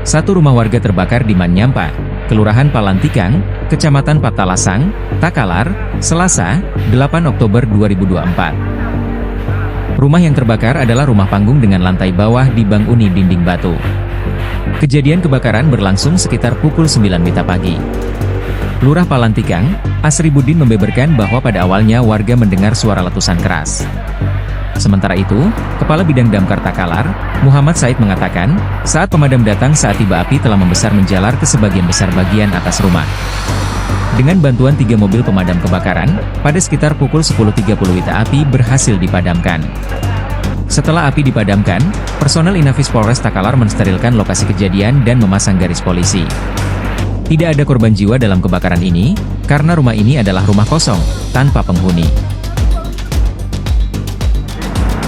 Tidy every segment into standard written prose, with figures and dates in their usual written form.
Satu rumah warga terbakar di Manyampa, Kelurahan Palantikang, Kecamatan Patalasang, Takalar, Selasa, 8 Oktober 2024. Rumah yang terbakar adalah rumah panggung dengan lantai bawah dibangun dinding batu. Kejadian kebakaran berlangsung sekitar pukul 9 WITA pagi. Lurah Palantikang, Asribuddin membeberkan bahwa pada awalnya warga mendengar suara letusan keras. Sementara itu, Kepala Bidang Damkar Takalar, Muhammad Said mengatakan, saat pemadam datang saat tiba api telah membesar menjalar ke sebagian besar bagian atas rumah. Dengan bantuan 3 mobil pemadam kebakaran, pada sekitar pukul 10.30 WITA api berhasil dipadamkan. Setelah api dipadamkan, personel Inafis Polres Takalar mensterilkan lokasi kejadian dan memasang garis polisi. Tidak ada korban jiwa dalam kebakaran ini, karena rumah ini adalah rumah kosong, tanpa penghuni.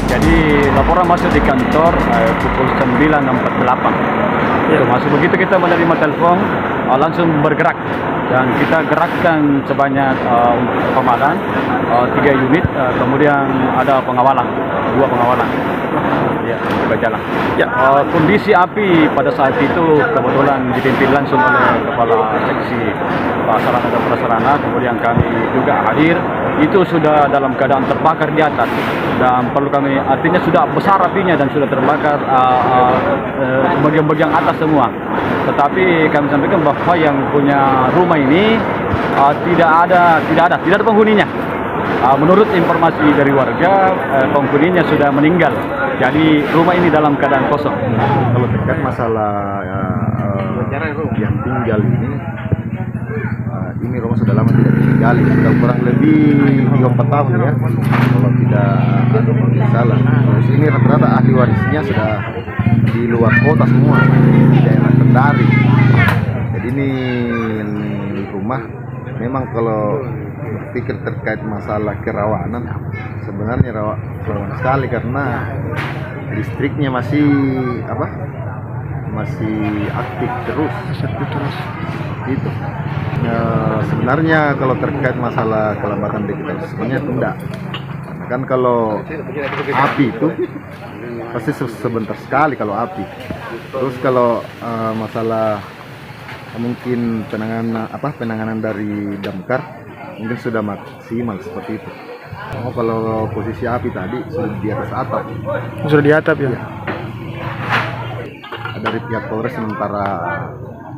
Jadi laporan masuk di kantor pukul 9.48. Ya. Masuk begitu kita menerima telepon, langsung bergerak dan kita gerakkan sebanyak pemadam 3 unit, kemudian ada pengawalan, 2 pengawalan. Ya, berjalan. Ya. Kondisi api pada saat itu kebetulan dipimpin langsung oleh Kepala Seksi Sarana dan Prasarana, kemudian kami juga hadir. Itu sudah dalam keadaan terbakar di atas dan perlu kami, artinya sudah besar apinya dan sudah terbakar bagian-bagian atas semua. Tetapi kami sampaikan bahwa yang punya rumah ini tidak ada penghuninya. Menurut informasi dari warga, penghuninya sudah meninggal. Jadi rumah ini dalam keadaan kosong. Kalau terkait masalah yang tinggal ini rumah sudah lama tidak ditinggali, sudah kurang lebih 3-4 tahun ya, kalau tidak ada masalah. Terus ini rata-rata ahli warisnya sudah di luar kota semua, di daerah Kendari. Jadi ini rumah memang kalau berpikir terkait masalah kerawanan, sebenarnya rawan sekali karena listriknya masih aktif terus. Itu sebenarnya kalau terkait masalah kelambatan digital sebenarnya tidak, kan kalau api itu pasti sebentar sekali kalau api. Terus kalau masalah mungkin penanganan dari damkar mungkin sudah maksimal seperti itu. Kalau posisi api tadi sudah di atas atap. Sudah di atap ya? Dari pihak Polres sementara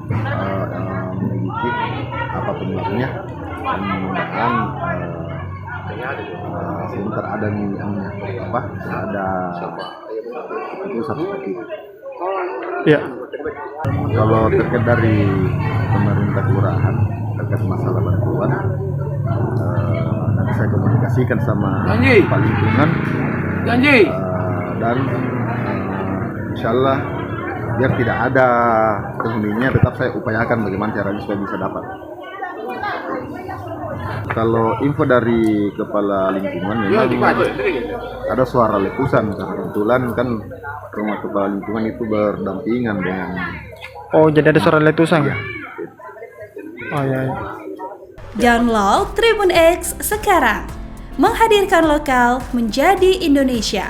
menyelidiki apa penyebabnya dan mudah-mudahan sebentar ada keputusan seperti itu. Ya. Kalau terkait dari pemerintah kelurahan terkait masalah bantuan, nanti saya komunikasikan sama Pak Lingkungan dan insyaallah biar tidak ada penghuninya, tetap saya upayakan bagaimana caranya supaya bisa dapat. Kalau info dari Kepala Lingkungan memang ada suara letusan, kebetulan kan rumah Kepala Lingkungan itu berdampingan dengan. Oh, jadi ada suara letusan ya? Oh ya. Download Tribun X sekarang, menghadirkan lokal menjadi Indonesia.